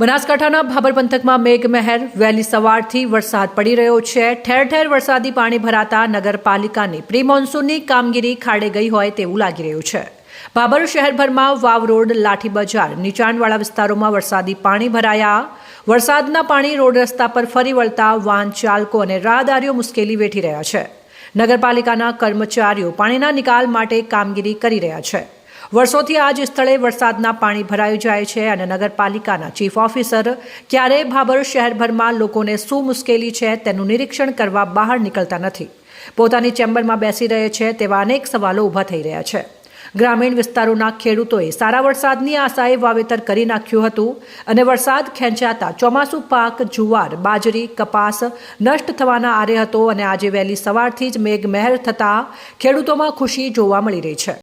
બનાસકાંઠાના ભાબર પંથકમાં મેઘમહેર વહેલી સવારથી વરસાદ પડી રહ્યો છે। ઠેર ઠેર વરસાદી પાણી ભરાતા નગરપાલિકાની પ્રી મોન્સૂનની કામગીરી ખાડે ગઈ હોય તેવું લાગી રહ્યું છે। ભાબર શહેરભરમાં વાવ રોડ, લાઠી બજાર, નીચાણવાળા વિસ્તારોમાં વરસાદી પાણી ભરાયા। વરસાદના પાણી રોડ રસ્તા પર ફરી વળતા વાહન ચાલકો અને રાહદારીઓ મુશ્કેલી વેઠી રહ્યા છે। નગરપાલિકાના કર્મચારીઓ પાણીના નિકાલ માટે કામગીરી કરી રહ્યા છે। વર્ષોથી આ જ સ્થળે વરસાદના પાણી ભરાઈ જાય છે અને નગરપાલિકાના ચીફ ઓફિસર ક્યારેય ભાબર શહેરભરમાં લોકોને શું મુશ્કેલી છે તેનું નિરીક્ષણ કરવા બહાર નીકળતા નથી। પોતાની ચેમ્બરમાં બેસી રહે છે તેવા અનેક સવાલો ઊભા થઈ રહ્યા છે। ગ્રામીણ વિસ્તારોના ખેડૂતોએ સારા વરસાદની આશાએ વાવેતર કરી નાખ્યું હતું અને વરસાદ ખેંચાતા ચોમાસું પાક જુવાર, બાજરી, કપાસ નષ્ટ થવાના આરે હતો અને આજે વહેલી સવારથી જ મેઘમહેર થતાં ખેડૂતોમાં ખુશી જોવા મળી રહી છે।